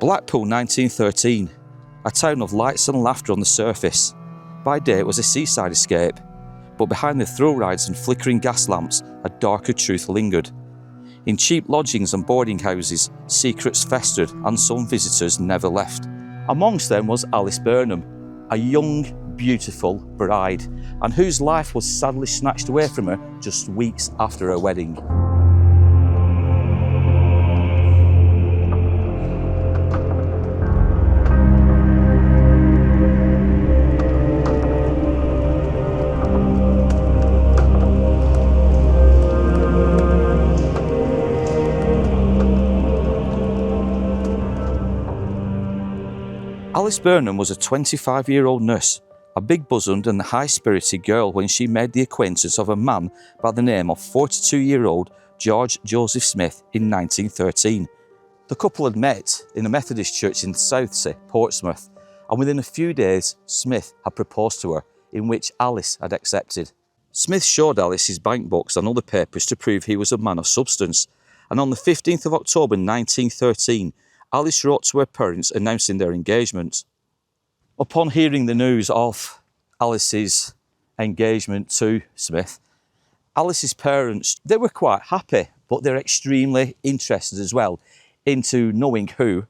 Blackpool 1913, a town of lights and laughter on the surface. By day it was a seaside escape, but behind the thrill rides and flickering gas lamps a darker truth lingered. In cheap lodgings and boarding houses, secrets festered and some visitors never left. Amongst them was Alice Burnham, a young, beautiful bride, and whose life was sadly snatched away from her just weeks after her wedding. Alice Burnham was a 25-year-old nurse, a big-bosomed and high-spirited girl when she made the acquaintance of a man by the name of 42-year-old George Joseph Smith in 1913. The couple had met in a Methodist church in Southsea, Portsmouth, and within a few days Smith had proposed to her, in which Alice had accepted. Smith showed Alice his bank books and other papers to prove he was a man of substance, and on the 15th of October 1913, Alice wrote to her parents announcing their engagement. Upon hearing the news of Alice's engagement to Smith, Alice's parents, they were quite happy, but they're extremely interested as well into knowing who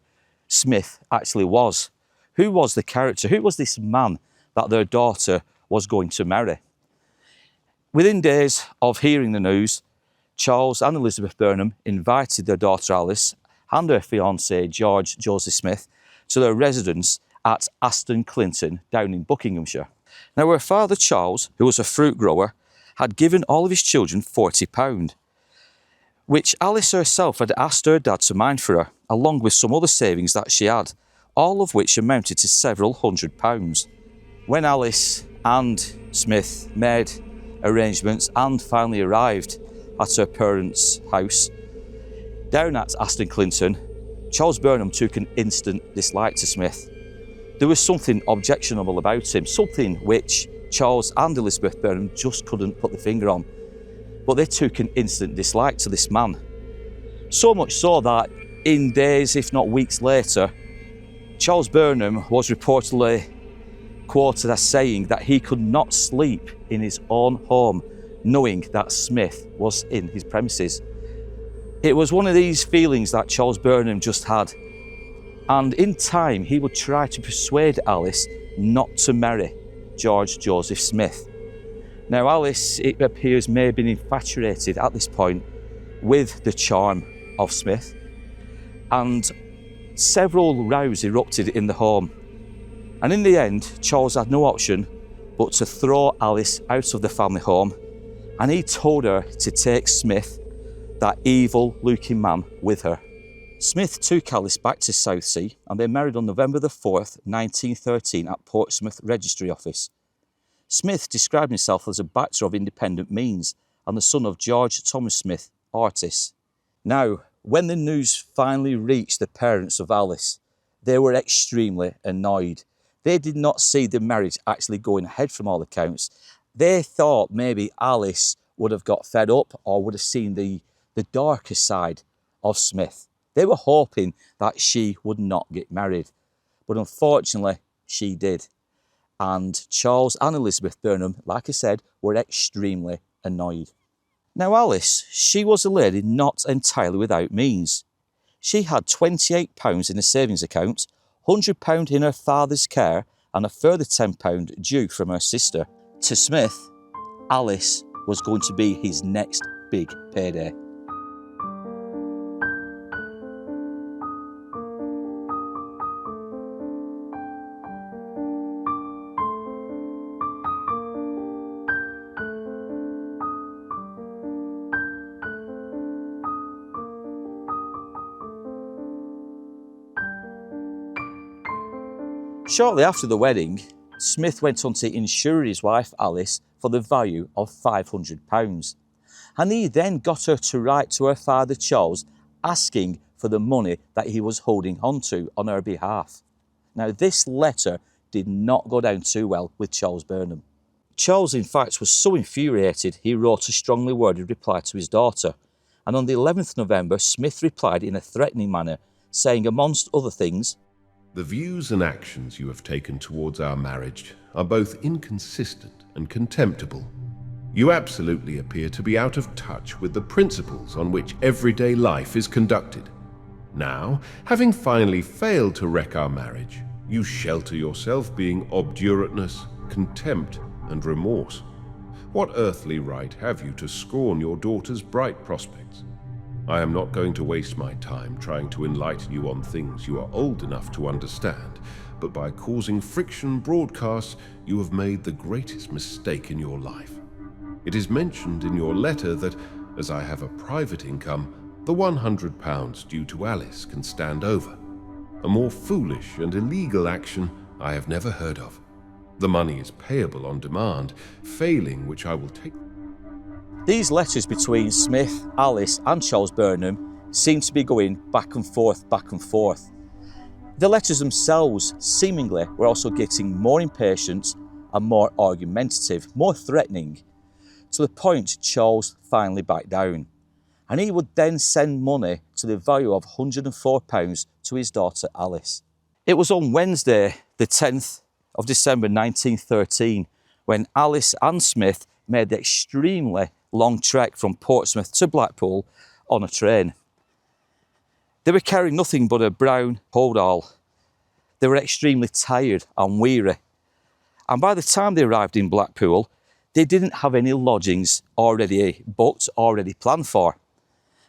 Smith actually was. Who was the character? Who was this man that their daughter was going to marry? Within days of hearing the news, Charles and Elizabeth Burnham invited their daughter Alice and her fiancé George Joseph Smith to their residence at Aston Clinton down in Buckinghamshire. Now her father Charles, who was a fruit grower, had given all of his children £40, which Alice herself had asked her dad to mind for her, along with some other savings that she had, all of which amounted to several £100s. When Alice and Smith made arrangements and finally arrived at her parents' house, down at Aston Clinton, Charles Burnham took an instant dislike to Smith. There was something objectionable about him, something which Charles and Elizabeth Burnham just couldn't put the finger on. But they took an instant dislike to this man. So much so that in days, if not weeks later, Charles Burnham was reportedly quoted as saying that he could not sleep in his own home knowing that Smith was in his premises. It was one of these feelings that Charles Burnham just had, and in time he would try to persuade Alice not to marry George Joseph Smith. Now Alice, it appears, may have been infatuated at this point with the charm of Smith, and several rows erupted in the home, and in the end Charles had no option but to throw Alice out of the family home, and he told her to take Smith, that evil-looking man, with her. Smith took Alice back to Southsea and they married on November the 4th, 1913 at Portsmouth Registry Office. Smith described himself as a bachelor of independent means and the son of George Thomas Smith, artist. Now, when the news finally reached the parents of Alice, they were extremely annoyed. They did not see the marriage actually going ahead from all accounts. They thought maybe Alice would have got fed up or would have seen the darker side of Smith. They were hoping that she would not get married, but unfortunately she did. And Charles and Elizabeth Burnham, like I said, were extremely annoyed. Now Alice, she was a lady not entirely without means. She had £28 in a savings account, £100 in her father's care, and a further £10 due from her sister. To Smith, Alice was going to be his next big payday. Shortly after the wedding, Smith went on to insure his wife Alice for the value of £500, and he then got her to write to her father Charles asking for the money that he was holding on to on her behalf. Now this letter did not go down too well with Charles Burnham. Charles, in fact, was so infuriated he wrote a strongly worded reply to his daughter, and on the 11th November Smith replied in a threatening manner, saying amongst other things, "The views and actions you have taken towards our marriage are both inconsistent and contemptible. You absolutely appear to be out of touch with the principles on which everyday life is conducted. Now, having finally failed to wreck our marriage, you shelter yourself being obdurateness, contempt, and remorse. What earthly right have you to scorn your daughter's bright prospects? I am not going to waste my time trying to enlighten you on things you are old enough to understand, but by causing friction broadcasts, you have made the greatest mistake in your life. It is mentioned in your letter that, as I have a private income, the £100 due to Alice can stand over. A more foolish and illegal action I have never heard of. The money is payable on demand, failing which I will take." These letters between Smith, Alice and Charles Burnham seem to be going back and forth, back and forth. The letters themselves seemingly were also getting more impatient and more argumentative, more threatening, to the point Charles finally backed down. And he would then send money to the value of £104 to his daughter Alice. It was on Wednesday, the 10th of December 1913, when Alice and Smith made the extremely long trek from Portsmouth to Blackpool on a train. They were carrying nothing but a brown hold-all. They were extremely tired and weary. And by the time they arrived in Blackpool, they didn't have any lodgings already booked, already planned for.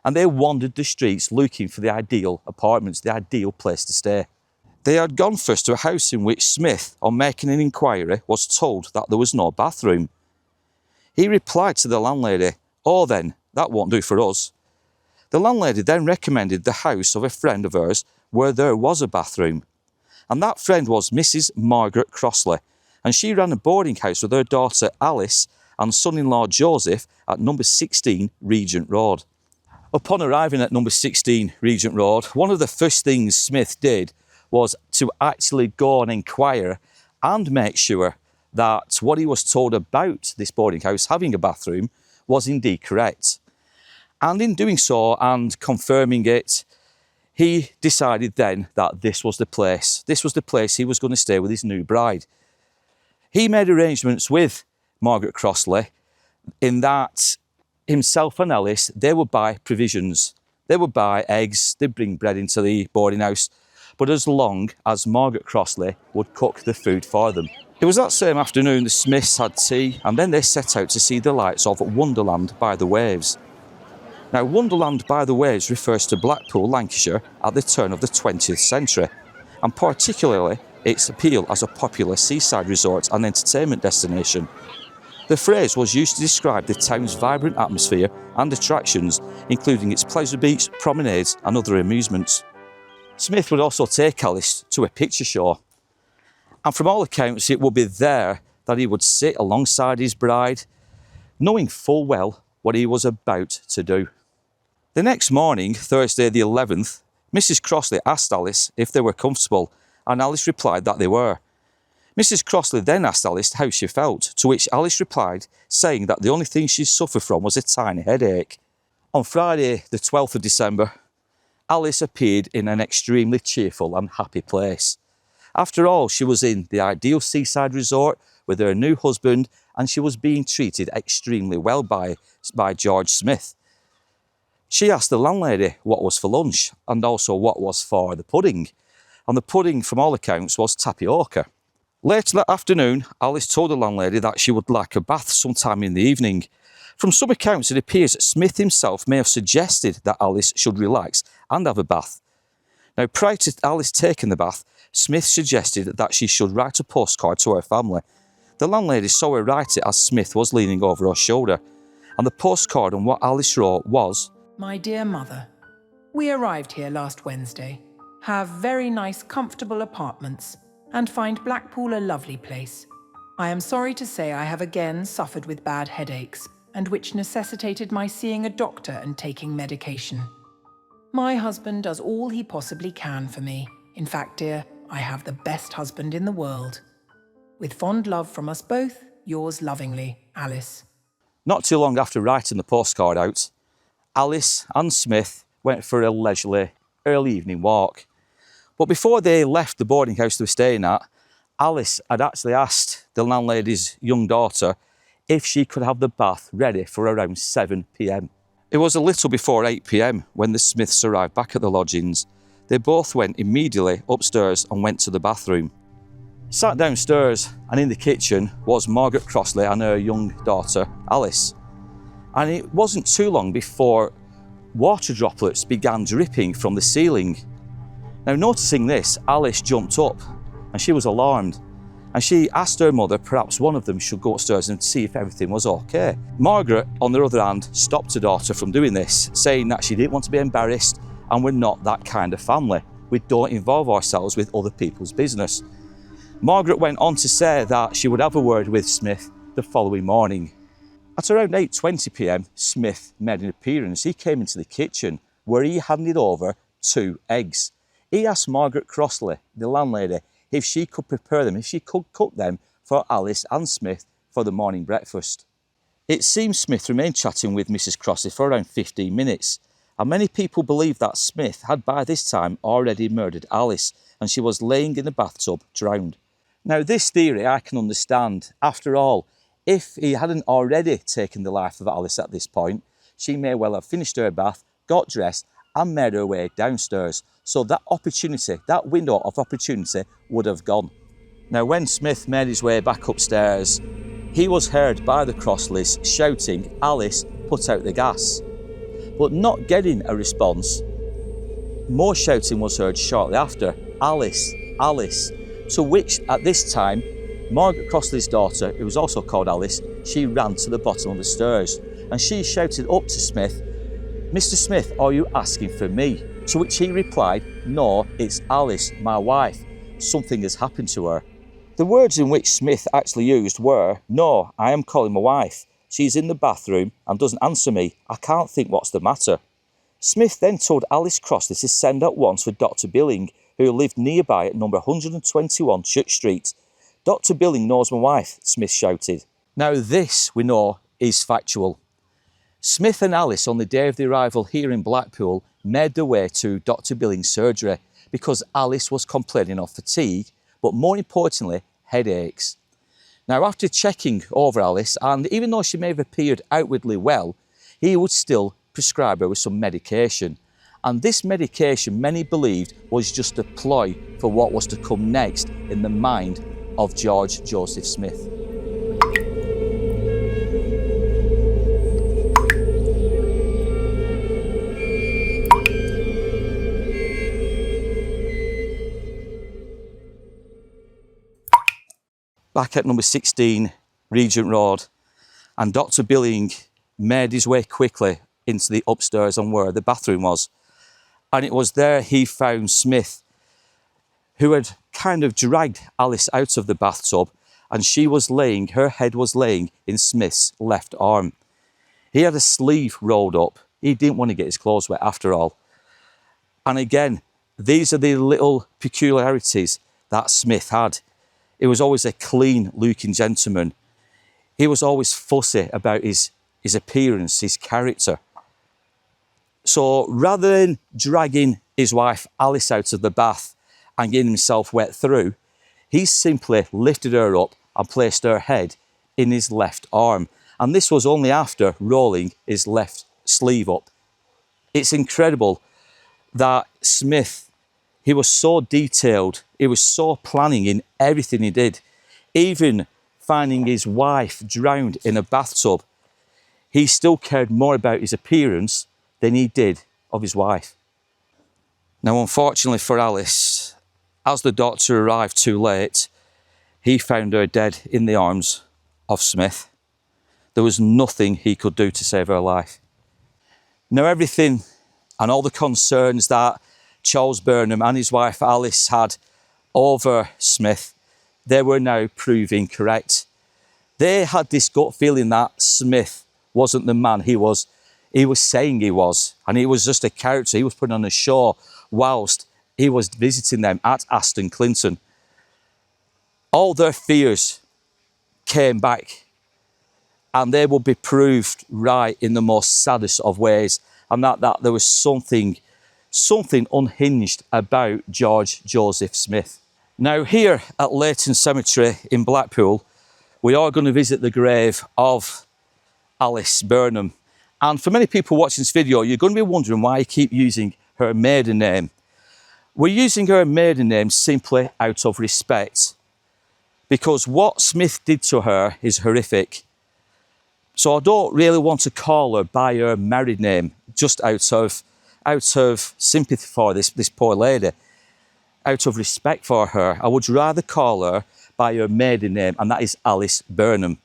And they wandered the streets looking for the ideal apartments, the ideal place to stay. They had gone first to a house in which Smith, on making an inquiry, was told that there was no bathroom. He replied to the landlady, "Oh then, that won't do for us." The landlady then recommended the house of a friend of hers where there was a bathroom. And that friend was Mrs. Margaret Crossley, and she ran a boarding house with her daughter Alice and son-in-law Joseph at number 16 Regent Road. Upon arriving at number 16 Regent Road, one of the first things Smith did was to actually go and inquire and make sure that what he was told about this boarding house having a bathroom was indeed correct. And in doing so and confirming it, he decided then that this was the place. This was the place he was going to stay with his new bride. He made arrangements with Margaret Crossley in that himself and Alice, they would buy provisions. They would buy eggs, they'd bring bread into the boarding house, but as long as Margaret Crossley would cook the food for them. It was that same afternoon the Smiths had tea, and then they set out to see the lights of Wonderland by the Waves. Now, Wonderland by the Waves refers to Blackpool, Lancashire at the turn of the 20th century, and particularly its appeal as a popular seaside resort and entertainment destination. The phrase was used to describe the town's vibrant atmosphere and attractions, including its pleasure beach, promenades and other amusements. Smith would also take Alice to a picture show, and from all accounts it would be there that he would sit alongside his bride, knowing full well what he was about to do. The next morning, Thursday the 11th, Mrs. Crossley asked Alice if they were comfortable, and Alice replied that they were. Mrs. Crossley then asked Alice how she felt, to which Alice replied, saying that the only thing she suffered from was a tiny headache. On Friday the 12th of December, Alice appeared in an extremely cheerful and happy place. After all, she was in the ideal seaside resort with her new husband, and she was being treated extremely well by George Smith. She asked the landlady what was for lunch and also what was for the pudding, and the pudding from all accounts was tapioca. Later that afternoon, Alice told the landlady that she would like a bath sometime in the evening. From some accounts, it appears that Smith himself may have suggested that Alice should relax and have a bath. Now, prior to Alice taking the bath, Smith suggested that she should write a postcard to her family. The landlady saw her write it as Smith was leaning over her shoulder, and the postcard and what Alice wrote was, "My dear mother, we arrived here last Wednesday, have very nice comfortable apartments, and find Blackpool a lovely place. I am sorry to say I have again suffered with bad headaches, and which necessitated my seeing a doctor and taking medication. My husband does all he possibly can for me. In fact, dear, I have the best husband in the world. With fond love from us both, yours lovingly, Alice." Not too long after writing the postcard out, Alice and Smith went for a leisurely early evening walk. But before they left the boarding house they were staying at, Alice had actually asked the landlady's young daughter if she could have the bath ready for around 7 p.m. It was a little before 8 p.m. when the Smiths arrived back at the lodgings. They both went immediately upstairs and went to the bathroom. Sat downstairs and in the kitchen was Margaret Crossley and her young daughter Alice. And it wasn't too long before water droplets began dripping from the ceiling. Now, noticing this, Alice jumped up and she was alarmed, and she asked her mother perhaps one of them should go upstairs and see if everything was okay. Margaret, on the other hand, stopped her daughter from doing this, saying that she didn't want to be embarrassed and we're not that kind of family. We don't involve ourselves with other people's business. Margaret went on to say that she would have a word with Smith the following morning. At around 8:20 p.m, Smith made an appearance. He came into the kitchen where he handed over 2 eggs. He asked Margaret Crossley, the landlady, if she could prepare them, if she could cook them for Alice and Smith for the morning breakfast. It seems Smith remained chatting with Mrs. Crossley for around 15 minutes, and many people believe that Smith had by this time already murdered Alice and she was laying in the bathtub drowned. Now, this theory I can understand. After all, if he hadn't already taken the life of Alice at this point, she may well have finished her bath, got dressed and made her way downstairs. So that opportunity, that window of opportunity would have gone. Now, when Smith made his way back upstairs, he was heard by the Crossleys shouting, "Alice, put out the gas." But not getting a response, more shouting was heard shortly after, "Alice, Alice." To which, at this time, Margaret Crossley's daughter, who was also called Alice, she ran to the bottom of the stairs and she shouted up to Smith, "Mr. Smith, are you asking for me?" To which he replied, "No, it's Alice, my wife. Something has happened to her." The words in which Smith actually used were, "No, I am calling my wife. She's in the bathroom and doesn't answer me. I can't think what's the matter." Smith then told Alice Crossley to send at once for Dr. Billing, who lived nearby at number 121 Church Street. "Dr. Billing knows my wife," Smith shouted. Now, this, we know, is factual. Smith and Alice, on the day of the arrival here in Blackpool, made their way to Dr. Billing's surgery because Alice was complaining of fatigue, but more importantly, headaches. Now, after checking over Alice, and even though she may have appeared outwardly well, he would still prescribe her with some medication. And this medication, many believed, was just a ploy for what was to come next in the mind of George Joseph Smith. Back at number 16 Regent Road, and Dr. Billing made his way quickly into the upstairs and where the bathroom was. And it was there he found Smith, who had kind of dragged Alice out of the bathtub, and she was laying, her head was laying in Smith's left arm. He had a sleeve rolled up. He didn't want to get his clothes wet after all. And again, these are the little peculiarities that Smith had. He was always a clean looking gentleman. He was always fussy about his appearance, his character. So rather than dragging his wife Alice out of the bath and getting himself wet through, he simply lifted her up and placed her head in his left arm. And this was only after rolling his left sleeve up. It's incredible that Smith, he was so detailed, he was so planning in everything he did. Even finding his wife drowned in a bathtub, he still cared more about his appearance than he did of his wife. Now, unfortunately for Alice, as the doctor arrived too late, he found her dead in the arms of Smith. There was nothing he could do to save her life. Now, everything and all the concerns that Charles Burnham and his wife Alice had over Smith, they were now proving correct. They had this gut feeling that Smith wasn't the man he was saying he was, and he was just a character. He was putting on a show whilst he was visiting them at Aston Clinton. All their fears came back, and they would be proved right in the most saddest of ways, and that there was something something unhinged about George Joseph Smith. Now, here at Leighton Cemetery in Blackpool, we are going to visit the grave of Alice Burnham. And for many people watching this video, you're going to be wondering why I keep using her maiden name. We're using her maiden name simply out of respect, because what Smith did to her is horrific. So I don't really want to call her by her married name, just out of sympathy for this poor lady, out of respect for her. I would rather call her by her maiden name, and that is Alice Burnham.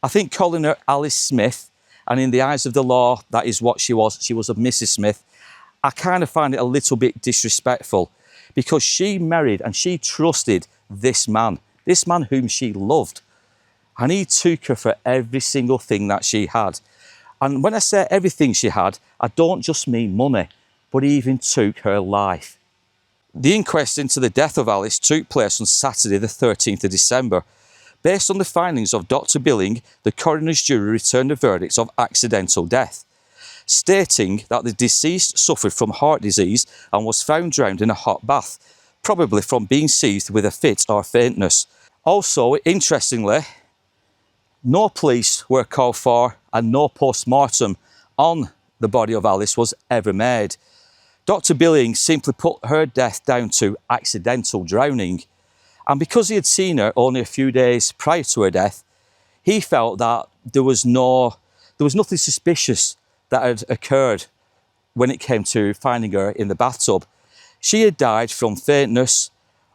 I think calling her Alice Smith, and in the eyes of the law, that is what she was a Mrs. Smith, I kind of find it a little bit disrespectful, because she married and she trusted this man whom she loved. And he took her for every single thing that she had. And when I say everything she had, I don't just mean money, but he even took her life. The inquest into the death of Alice took place on Saturday the 13th of December. Based on the findings of Dr. Billing, the coroner's jury returned a verdict of accidental death, stating that the deceased suffered from heart disease and was found drowned in a hot bath, probably from being seized with a fit or faintness. Also, interestingly, no police were called for and no post-mortem on the body of Alice was ever made. Dr. Billing simply put her death down to accidental drowning, and because he had seen her only a few days prior to her death, he felt that there was nothing suspicious that had occurred when it came to finding her in the bathtub. She had died from faintness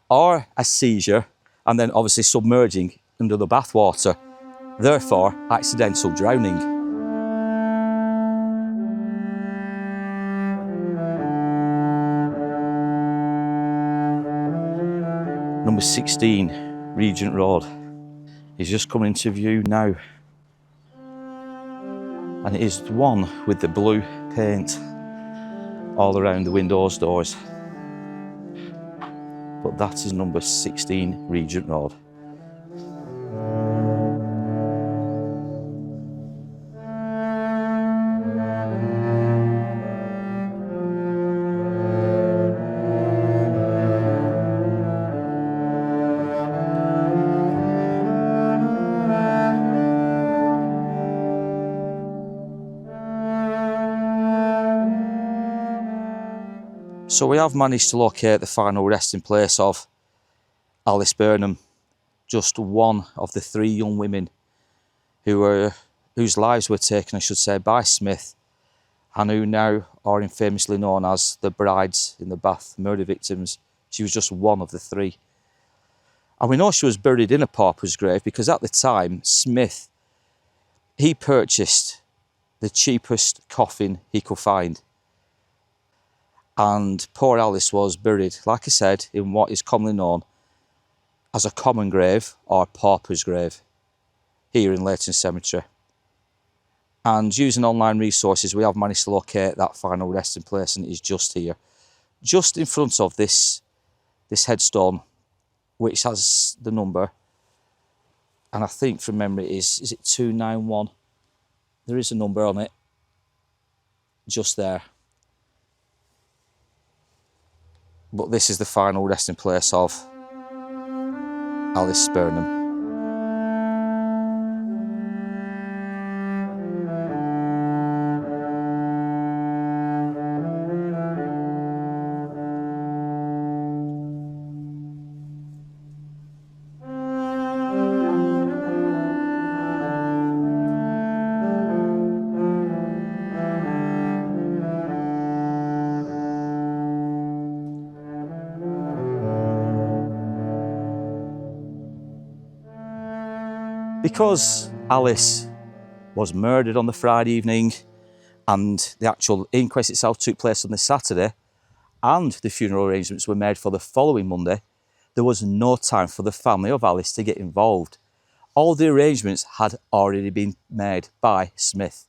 or a seizure, and then obviously submerging under the bathwater, therefore accidental drowning. Number 16, Regent Road, is just coming into view now. And it is the one with the blue paint all around the windows, doors. But that is number 16 Regent Road. So we have managed to locate the final resting place of Alice Burnham, just one of the 3 young women whose lives were taken, I should say, by Smith, and who now are infamously known as the brides in the bath murder victims. She was just one of the 3. And we know she was buried in a pauper's grave because at the time, Smith, he purchased the cheapest coffin he could find. And poor Alice was buried, like I said, in what is commonly known as a common grave or pauper's grave here in Leighton Cemetery. And using online resources, we have managed to locate that final resting place, and it is just here, just in front of this headstone, which has the number, and I think from memory is it 291? There is a number on it, just there. But this is the final resting place of Alice Burnham. Because Alice was murdered on the Friday evening and the actual inquest itself took place on the Saturday and the funeral arrangements were made for the following Monday, there was no time for the family of Alice to get involved. All the arrangements had already been made by Smith.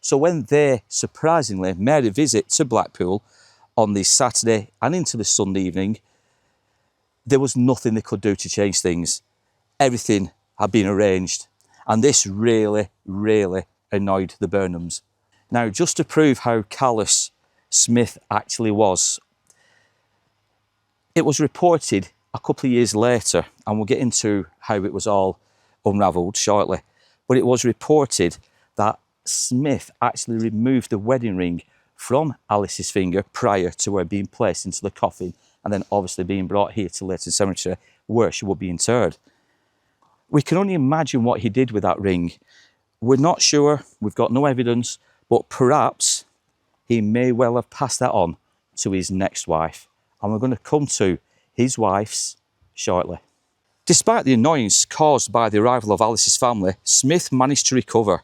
So when they surprisingly made a visit to Blackpool on the Saturday and into the Sunday evening, there was nothing they could do to change things. Everything had been arranged, and this really, really annoyed the Burnhams. Now, just to prove how callous Smith actually was. It was reported a couple of years later, and we'll get into how it was all unravelled shortly, but it was reported that Smith actually removed the wedding ring from Alice's finger prior to her being placed into the coffin and then obviously being brought here to Leighton Cemetery where she would be interred. We can only imagine what he did with that ring. We're not sure, we've got no evidence, but perhaps he may well have passed that on to his next wife. And we're going to come to his wife's shortly. Despite the annoyance caused by the arrival of Alice's family, Smith managed to recover.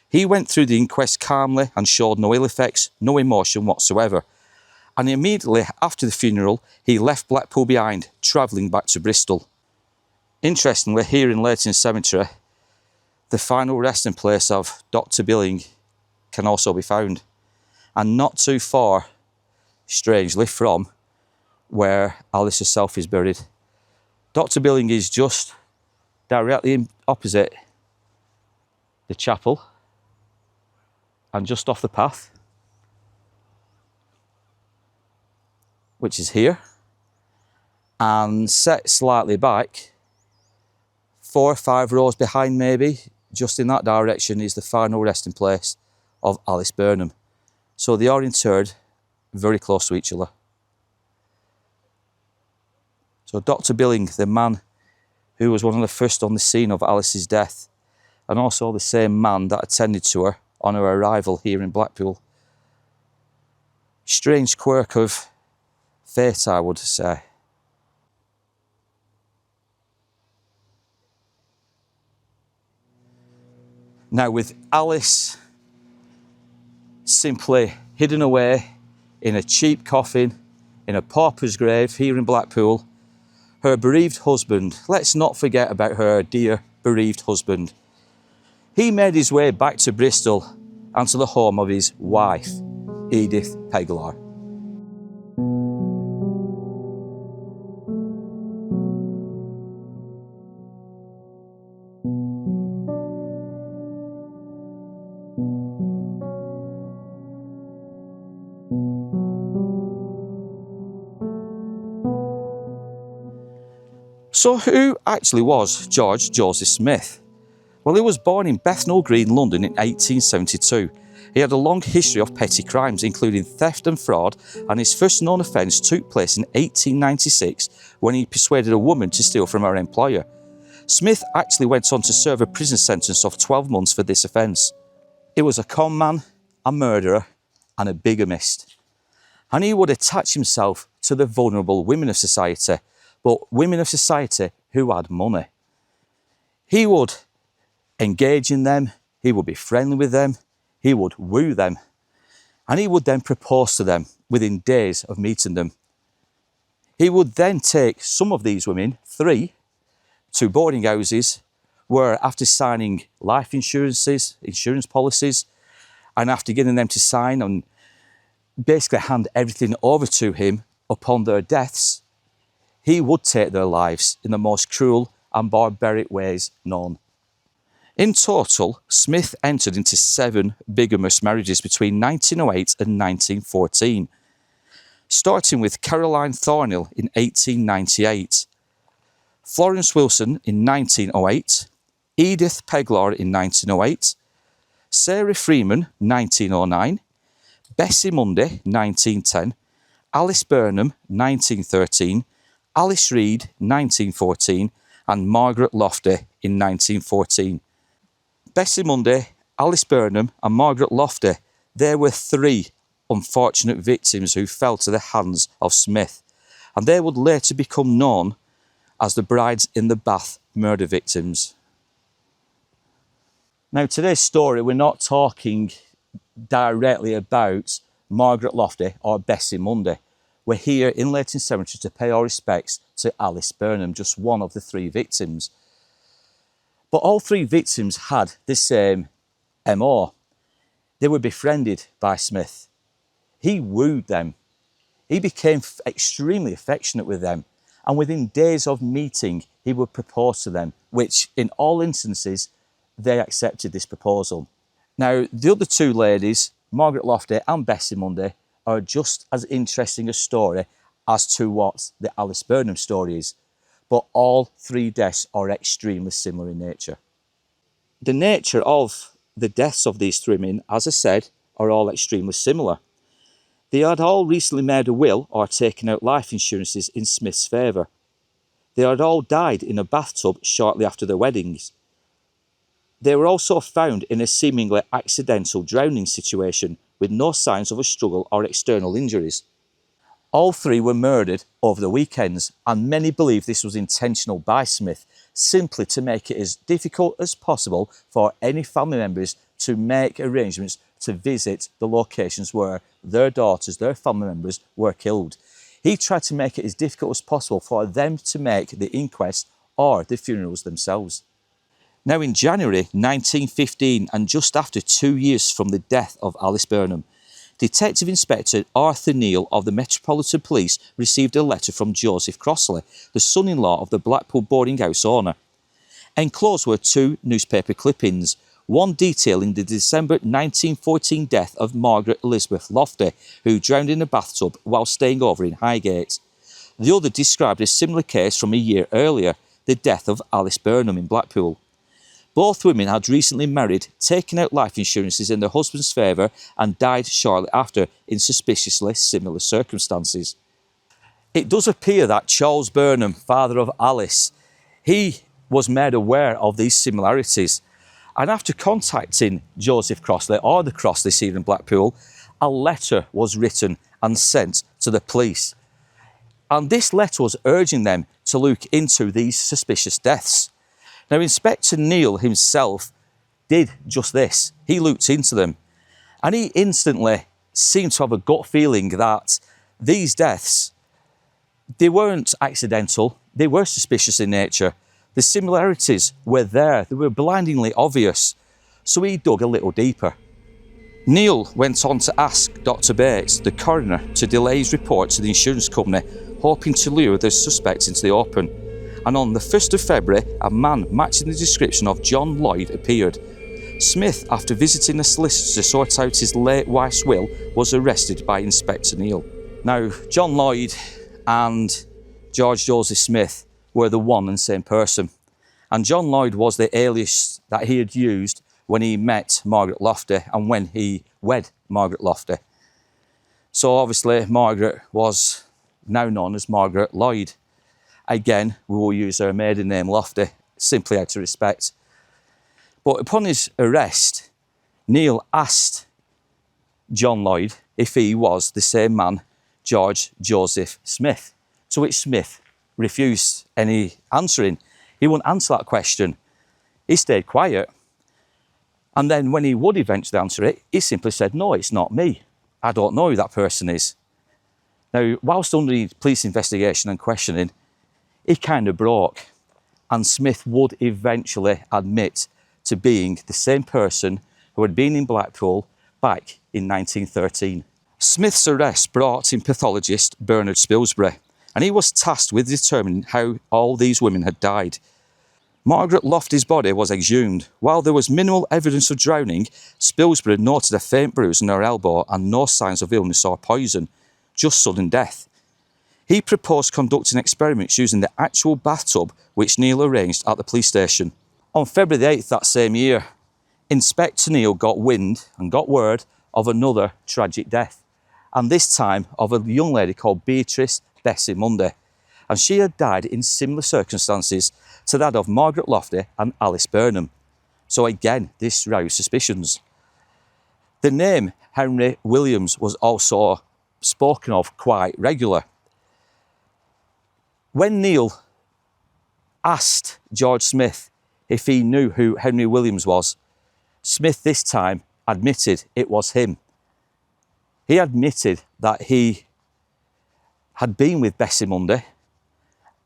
He went through the inquest calmly and showed no ill effects, no emotion whatsoever. And immediately after the funeral, he left Blackpool behind, travelling back to Bristol. Interestingly, here in Leighton Cemetery, the final resting place of Dr. Billing can also be found. And not too far, strangely, from where Alice herself is buried. Dr. Billing is just directly opposite the chapel and just off the path, which is here, and set slightly back, 4 or 5 rows behind maybe, just in that direction is the final resting place of Alice Burnham. So they are interred very close to each other. So Dr. Billing, the man who was one of the first on the scene of Alice's death, and also the same man that attended to her on her arrival here in Blackpool. Strange quirk of fate, I would say. Now, with Alice simply hidden away in a cheap coffin in a pauper's grave here in Blackpool, her bereaved husband, let's not forget about her dear bereaved husband. He made his way back to Bristol and to the home of his wife, Edith Peglar. So who actually was George Joseph Smith? Well, he was born in Bethnal Green, London in 1872. He had a long history of petty crimes, including theft and fraud, and his first known offence took place in 1896 when he persuaded a woman to steal from her employer. Smith actually went on to serve a prison sentence of 12 months for this offence. He was a con man, a murderer, and a bigamist. And he would attach himself to the vulnerable women of society, but women of society who had money. He would engage in them, he would be friendly with them, he would woo them, and he would then propose to them within days of meeting them. He would then take some of these women, 3, to boarding houses where, after signing life insurance policies, and after getting them to sign and basically hand everything over to him upon their deaths, he would take their lives in the most cruel and barbaric ways known. In total, Smith entered into 7 bigamous marriages between 1908 and 1914, starting with Caroline Thornhill in 1898, Florence Wilson in 1908, Edith Peglar in 1908, Sarah Freeman 1909, Bessie Munday 1910, Alice Burnham 1913, Alice Reid 1914, and Margaret Lofty in 1914. Bessie Munday, Alice Burnham and Margaret Lofty, there were 3 unfortunate victims who fell to the hands of Smith, and they would later become known as the Brides in the Bath murder victims. Now, today's story, we're not talking directly about Margaret Lofty or Bessie Munday. We're here in Leighton Cemetery to pay our respects to Alice Burnham, just one of the 3 victims. But all 3 victims had the same MO. They were befriended by Smith. He wooed them. He became extremely affectionate with them. And within days of meeting, he would propose to them, which in all instances, they accepted this proposal. Now, the other 2 ladies, Margaret Lofty and Bessie Munday, are just as interesting a story as to what the Alice Burnham story is, but all three deaths are extremely similar in nature. The nature of the deaths of these three women, as I said, are all extremely similar. They had all recently made a will or taken out life insurances in Smith's favour. They had all died in a bathtub shortly after their weddings. They were also found in a seemingly accidental drowning situation with no signs of a struggle or external injuries. All three were murdered over the weekends, and many believe this was intentional by Smith, simply to make it as difficult as possible for any family members to make arrangements to visit the locations where their daughters, their family members, were killed. He tried to make it as difficult as possible for them to make the inquest or the funerals themselves. Now, in January 1915, and just after 2 years from the death of Alice Burnham, Detective Inspector Arthur Neal of the Metropolitan Police received a letter from Joseph Crossley, the son-in-law of the Blackpool boarding house owner. Enclosed were 2 newspaper clippings, one detailing the December 1914 death of Margaret Elizabeth Lofty, who drowned in a bathtub while staying over in Highgate. The other described a similar case from a year earlier, the death of Alice Burnham in Blackpool. Both women had recently married, taken out life insurances in their husband's favour, and died shortly after in suspiciously similar circumstances. It does appear that Charles Burnham, father of Alice, he was made aware of these similarities, and after contacting Joseph Crossley or the Crossleys here in Blackpool, a letter was written and sent to the police. And this letter was urging them to look into these suspicious deaths. Now, Inspector Neal himself did just this. He looked into them, and he instantly seemed to have a gut feeling that these deaths, they weren't accidental, they were suspicious in nature. The similarities were there, they were blindingly obvious. So he dug a little deeper. Neal went on to ask Dr. Bates, the coroner, to delay his report to the insurance company, hoping to lure the suspect into the open. And on the 1st of February, a man matching the description of John Lloyd appeared. Smith, after visiting a solicitor to sort out his late wife's will, was arrested by Inspector Neal. Now, John Lloyd and George Joseph Smith were the one and same person. And John Lloyd was the alias that he had used when he met Margaret Lofty and when he wed Margaret Lofty. So obviously Margaret was now known as Margaret Lloyd. Again, we will use her maiden name Lofty, simply out of respect. But upon his arrest, Neal asked John Lloyd if he was the same man, George Joseph Smith, to which Smith refused any answering. He wouldn't answer that question. He stayed quiet. And then when he would eventually answer it, he simply said, "No, it's not me. I don't know who that person is." Now, whilst under the police investigation and questioning, he kind of broke, and Smith would eventually admit to being the same person who had been in Blackpool back in 1913. Smith's arrest brought in pathologist Bernard Spilsbury, and he was tasked with determining how all these women had died. Margaret Lofty's body was exhumed. While there was minimal evidence of drowning, Spilsbury noted a faint bruise on her elbow and no signs of illness or poison, just sudden death. He proposed conducting experiments using the actual bathtub which Neal arranged at the police station. On February the 8th that same year, Inspector Neal got wind and got word of another tragic death, and this time of a young lady called Beatrice Bessie Munday, and she had died in similar circumstances to that of Margaret Lofty and Alice Burnham. So again, this roused suspicions. The name Henry Williams was also spoken of quite regular. When Neal asked George Smith if he knew who Henry Williams was, Smith this time admitted it was him. He admitted that he had been with Bessie Munday,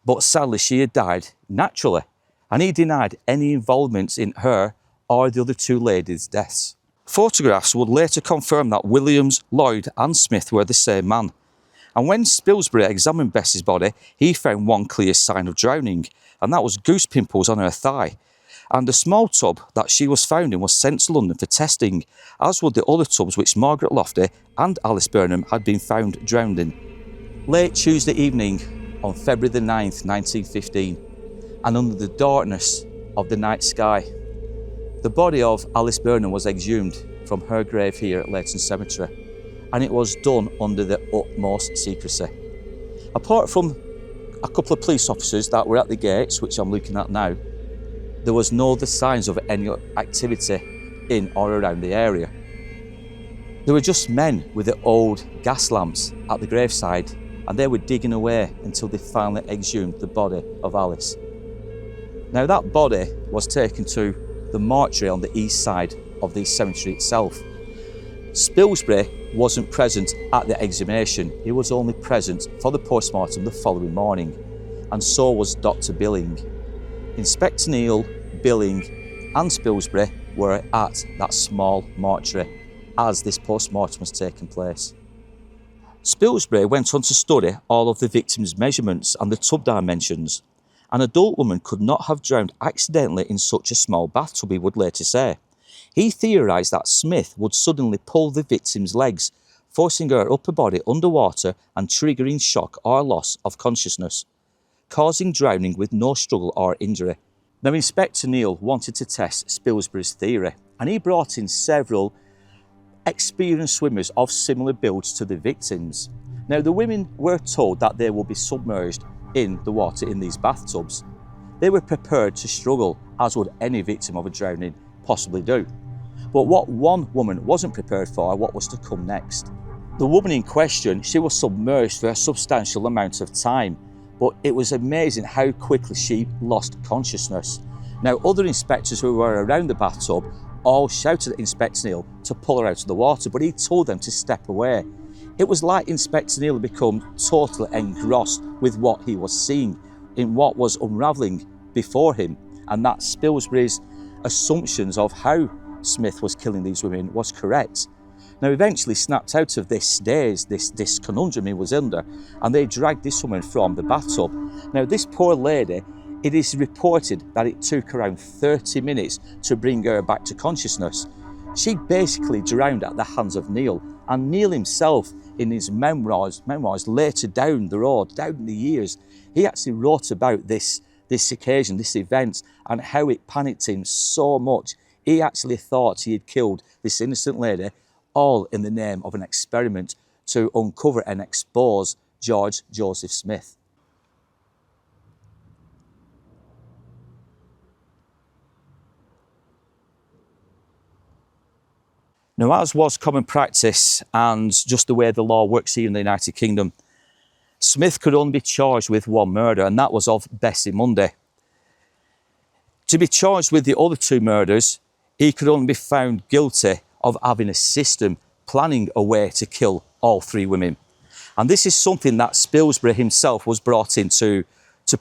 but sadly she had died naturally, and he denied any involvement in her or the other 2 ladies' deaths. Photographs would later confirm that Williams, Lloyd and Smith were the same man. And when Spilsbury examined Bessie's body, he found one clear sign of drowning, and that was goose pimples on her thigh. and the small tub that she was found in was sent to London for testing, as would the other tubs which Margaret Lloyd and Alice Burnham had been found drowned in. Late Tuesday evening on February the 9th, 1915, and under the darkness of the night sky, the body of Alice Burnham was exhumed from her grave here at Leighton Cemetery, and it was done under the utmost secrecy. Apart from a couple of police officers that were at the gates, which I'm looking at now, there was no other signs of any activity in or around the area. There were just men with the old gas lamps at the graveside, and they were digging away until they finally exhumed the body of Alice. Now that body was taken to the mortuary on the east side of the cemetery itself. Spilsbury wasn't present at the exhumation, he was only present for the post-mortem the following morning, and so was Dr. Billing. Inspector Neil, Billing and Spilsbury were at that small mortuary as this post-mortem was taking place. Spilsbury went on to study all of the victims' measurements and the tub dimensions. An adult woman could not have drowned accidentally in such a small bathtub, he would later say. He theorised that Smith would suddenly pull the victim's legs, forcing her upper body underwater and triggering shock or loss of consciousness, causing drowning with no struggle or injury. Now, Inspector Neil wanted to test Spilsbury's theory, and he brought in several experienced swimmers of similar builds to the victims. Now, the women were told that they will be submerged in the water in these bathtubs. They were prepared to struggle, as would any victim of a drowning possibly do. But what one woman wasn't prepared for, what was to come next. The woman in question, she was submerged for a substantial amount of time, but it was amazing how quickly she lost consciousness. Now, other inspectors who were around the bathtub all shouted at Inspector Neil to pull her out of the water, but he told them to step away. It was like Inspector Neil had become totally engrossed with what he was seeing in what was unravelling before him, and that Spilsbury's assumptions of how Smith was killing these women was correct. Now, eventually snapped out of this daze, this conundrum he was under, and they dragged this woman from the bathtub. Now, this poor lady, it is reported that it took around 30 minutes to bring her back to consciousness. She basically drowned at the hands of Neil, and Neil himself, in his memoirs later down the road, down in the years, he actually wrote about this occasion, this event, and how it panicked him so much. He actually thought he had killed this innocent lady, all in the name of an experiment to uncover and expose George Joseph Smith. Now, as was common practice and just the way the law works here in the United Kingdom, Smith could only be charged with one murder, and that was of Bessie Munday. To be charged with the other two murders, he could only be found guilty of having a system, planning a way to kill all three women. And this is something that Spilsbury himself was brought in to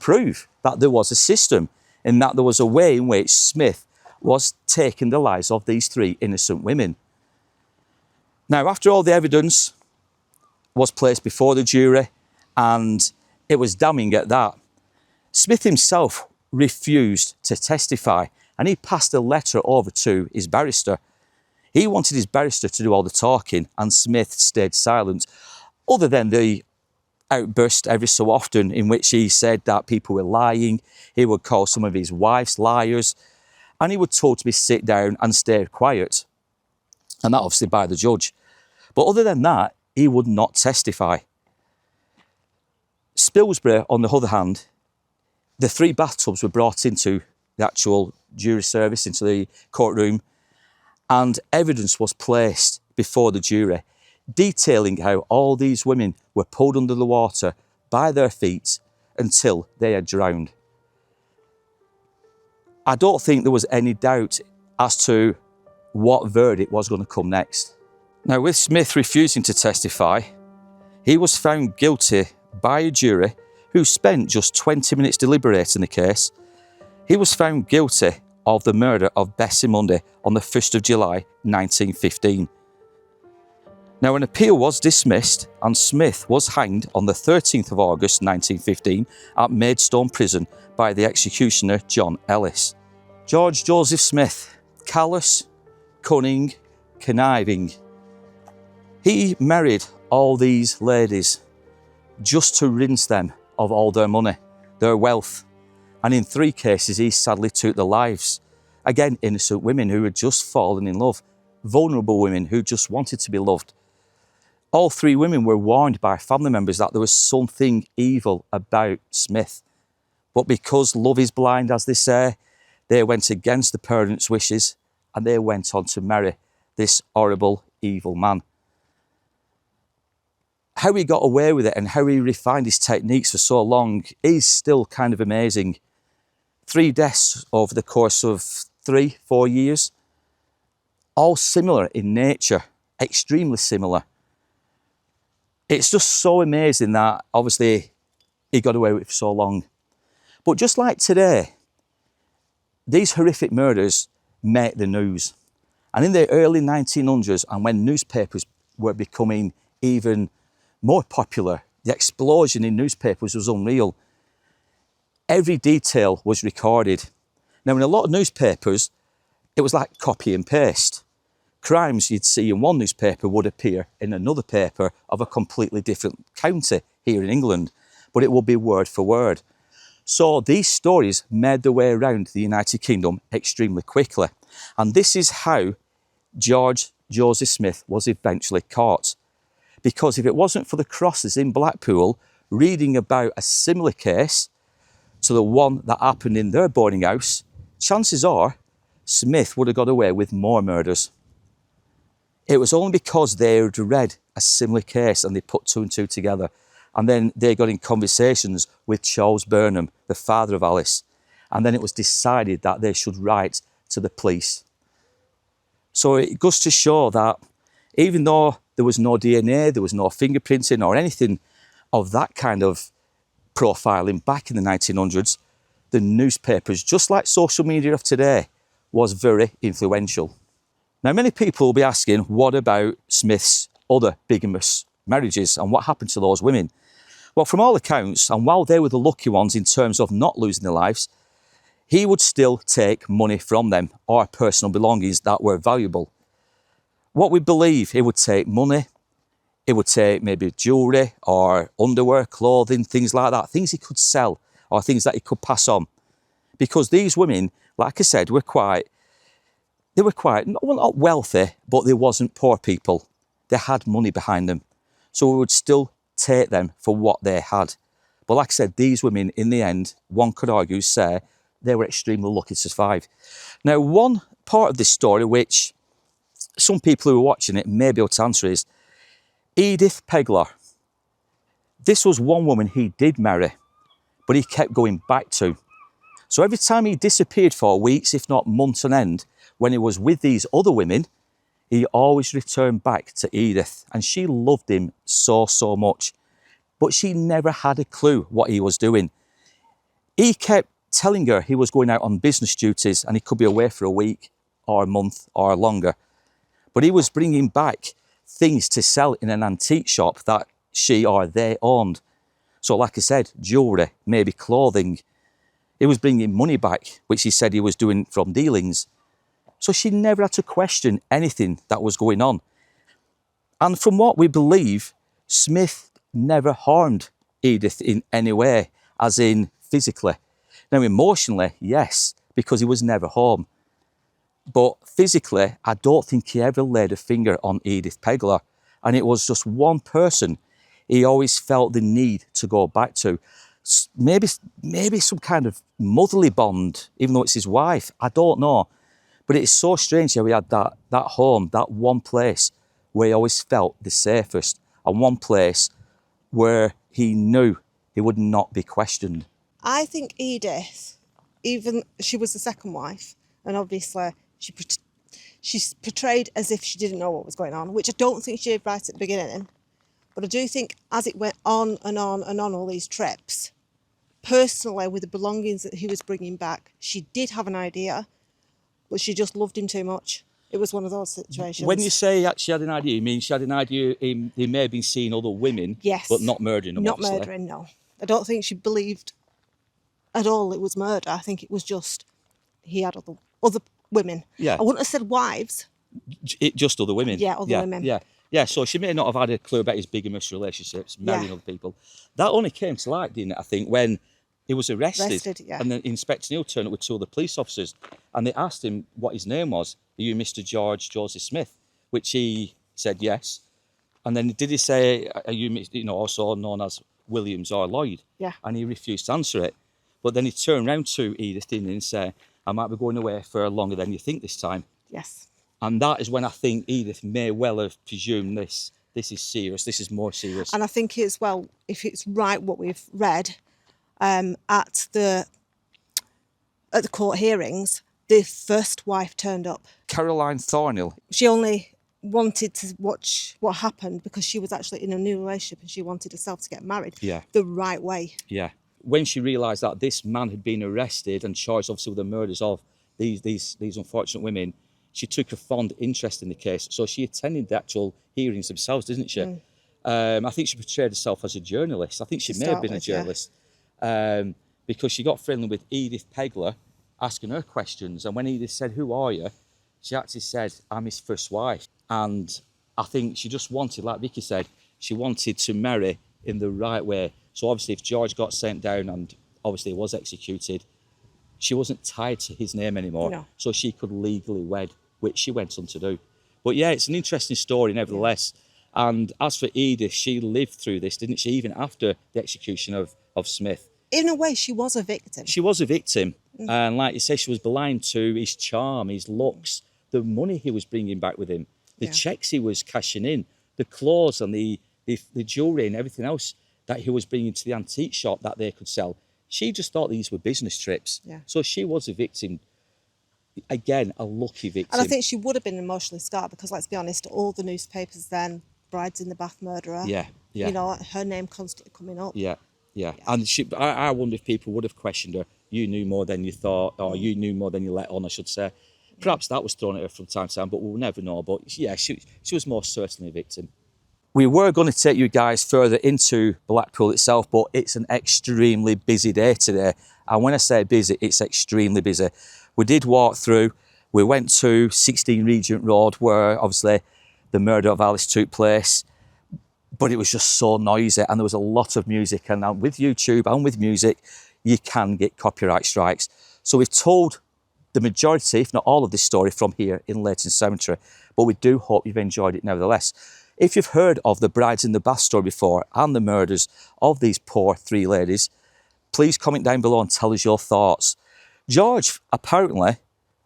prove, that there was a system, and that there was a way in which Smith was taking the lives of these three innocent women. Now, after all the evidence was placed before the jury, and it was damning at that, Smith himself refused to testify, and he passed a letter over to his barrister. He wanted his barrister to do all the talking, and Smith stayed silent, other than the outburst every so often in which he said that people were lying. He would call some of his wives liars, and he would told to be sit down and stay quiet, and that obviously by the judge. But other than that, he would not testify. Spilsbury, on the other hand, the three bathtubs were brought into the actual jury service, into the courtroom, and evidence was placed before the jury, detailing how all these women were pulled under the water by their feet until they had drowned. I don't think there was any doubt as to what verdict was going to come next. Now, with Smith refusing to testify, he was found guilty by a jury who spent just 20 minutes deliberating the case. He was found guilty of the murder of Bessie Munday on the 1st of July 1915. Now, an appeal was dismissed, and Smith was hanged on the 13th of August 1915 at Maidstone Prison by the executioner John Ellis. George Joseph Smith, callous, cunning, conniving. He married all these ladies just to rinse them of all their money, their wealth. And in 3 cases, he sadly took their lives. Again, innocent women who had just fallen in love, vulnerable women who just wanted to be loved. All 3 women were warned by family members that there was something evil about Smith. But because love is blind, as they say, they went against the parents' wishes and they went on to marry this horrible, evil man. How he got away with it and how he refined his techniques for so long is still kind of amazing. 3 deaths over the course of 3-4 years, all similar in nature, extremely similar. It's just so amazing that obviously he got away with it for so long. But just like today, these horrific murders make the news. And in the early 1900s, and when newspapers were becoming even more popular, the explosion in newspapers was unreal. Every detail was recorded. Now, in a lot of newspapers, it was like copy and paste. Crimes you'd see in one newspaper would appear in another paper of a completely different county here in England, but it would be word for word. So these stories made their way around the United Kingdom extremely quickly. And this is how George Joseph Smith was eventually caught. Because if it wasn't for the crosses in Blackpool reading about a similar case to the one that happened in their boarding house, chances are Smith would have got away with more murders. It was only because they had read a similar case and they put 2 and 2 together. And then they got in conversations with Alice Burnham, the father of Alice. And then it was decided that they should write to the police. So it goes to show that even though there was no DNA, there was no fingerprinting or anything of that kind of profiling back in the 1900s, the newspapers, just like social media of today, was very influential. Now, many people will be asking, what about Smith's other bigamous marriages and what happened to those women? Well, from all accounts, and while they were the lucky ones in terms of not losing their lives, he would still take money from them or personal belongings that were valuable. What we believe, he would take money, he would take maybe jewellery or underwear, clothing, things like that, things he could sell or things that he could pass on. Because these women, like I said, were quite, not wealthy, but they wasn't poor people. They had money behind them. So we would still take them for what they had. But like I said, these women, in the end, one could argue, say, they were extremely lucky to survive. Now, one part of this story, which some people who are watching it may be able to answer, is Edith Pegler. This was one woman he did marry, but he kept going back to. So every time he disappeared for weeks, if not months on end, when he was with these other women, he always returned back to Edith, and she loved him so, so much. But she never had a clue what he was doing. He kept telling her he was going out on business duties and he could be away for a week or a month or longer. But he was bringing back things to sell in an antique shop that she or they owned. So like I said, jewellery, maybe clothing. He was bringing money back, which he said he was doing from dealings. So she never had to question anything that was going on. And from what we believe, Smith never harmed Edith in any way, as in physically. Now, emotionally, yes, because he was never home. But physically, I don't think he ever laid a finger on Edith Pegler. And it was just one person he always felt the need to go back to. Maybe some kind of motherly bond, even though it's his wife. I don't know. But it's so strange how he had that home, that one place where he always felt the safest, and one place where he knew he would not be questioned. I think Edith, even she was the second wife, and obviously she's portrayed as if she didn't know what was going on, which I don't think she did right at the beginning. But I do think as it went on and on and on all these trips, personally with the belongings that he was bringing back, she did have an idea, but she just loved him too much. It was one of those situations. When you say she had an idea, you mean she had an idea he may have been seeing other women, yes, but not murdering them, not obviously. murdering, no. I don't think she believed at all it was murder. I think it was just he had other women. Yeah. I wouldn't have said wives. Just other women. Yeah, other women. Yeah, so she may not have had a clue about his bigamous relationships, marrying other people. That only came to light, didn't it, I think, when he was arrested. And then Inspector Neil turned up with 2 other police officers, and they asked him what his name was. Are you Mr. George Joseph Smith? Which he said yes. And then did he say, are you, also known as Williams or Lloyd? Yeah. And he refused to answer it. But then he turned round to Edith, didn't he, and said, I might be going away for longer than you think this time. Yes. And that is when I think Edith may well have presumed this is serious, this is more serious. And I think as well, if it's right what we've read, at the court hearings, the first wife turned up. Caroline Thornhill. She only wanted to watch what happened because she was actually in a new relationship and she wanted herself to get married the right way. Yeah. When she realised that this man had been arrested and charged obviously with the murders of these unfortunate women, she took a fond interest in the case. So she attended the actual hearings themselves, didn't she? I think she portrayed herself as a journalist. I think she may have been a journalist because she got friendly with Edith Pegler, asking her questions. And when Edith said, who are you? She actually said, I'm his first wife. And I think she just wanted, like Vicky said, she wanted to marry in the right way. So obviously if George got sent down and obviously was executed, she wasn't tied to his name anymore. No. So she could legally wed, which she went on to do. But yeah, it's an interesting story nevertheless. And as for Edith, she lived through this, didn't she? Even after the execution of Smith. In a way, she was a victim. She was a victim. And like you say, she was blind to his charm, his looks, the money he was bringing back with him, the checks he was cashing in, the clothes and the jewellery and everything else that he was bringing to the antique shop that they could sell. She just thought these were business trips. Yeah. So she was a victim. Again, a lucky victim. And I think she would have been emotionally scarred because, let's be honest, all the newspapers then, Brides in the Bath murderer. Yeah. You know, her name constantly coming up. Yeah. And I wonder if people would have questioned her. You knew more than you thought, or you knew more than you let on, I should say. Perhaps that was thrown at her from time to time, but we'll never know. But yeah, she was most certainly a victim. We were going to take you guys further into Blackpool itself, but it's an extremely busy day today. And when I say busy, it's extremely busy. We did walk through. We went to 16 Regent Road, where obviously the murder of Alice took place. But it was just so noisy and there was a lot of music. And now with YouTube and with music, you can get copyright strikes. So we've told the majority, if not all of this story from here in Leighton Cemetery, but we do hope you've enjoyed it nevertheless. If you've heard of the Brides in the Bath story before and the murders of these poor 3 ladies, please comment down below and tell us your thoughts. George apparently,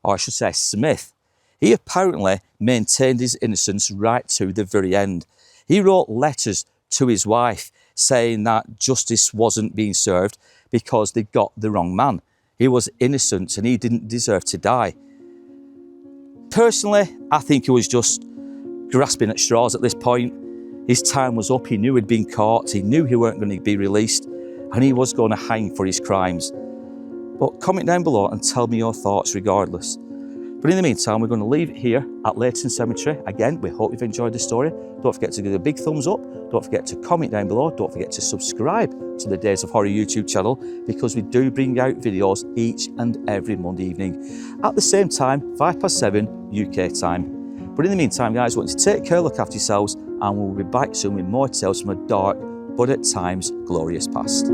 or I should say Smith, he apparently maintained his innocence right to the very end. He wrote letters to his wife saying that justice wasn't being served because they got the wrong man. He was innocent and he didn't deserve to die. Personally, I think he was just grasping at straws at this point. His time was up, he knew he'd been caught, he knew he weren't going to be released, and he was going to hang for his crimes. But comment down below and tell me your thoughts regardless. But in the meantime, we're going to leave it here at Leighton Cemetery. Again, we hope you've enjoyed the story. Don't forget to give it a big thumbs up. Don't forget to comment down below. Don't forget to subscribe to the Days of Horror YouTube channel because we do bring out videos each and every Monday evening at the same time, 7:05 UK time. But in the meantime, guys, I want you to take care, look after yourselves, and we'll be back soon with more tales from a dark, but at times glorious past.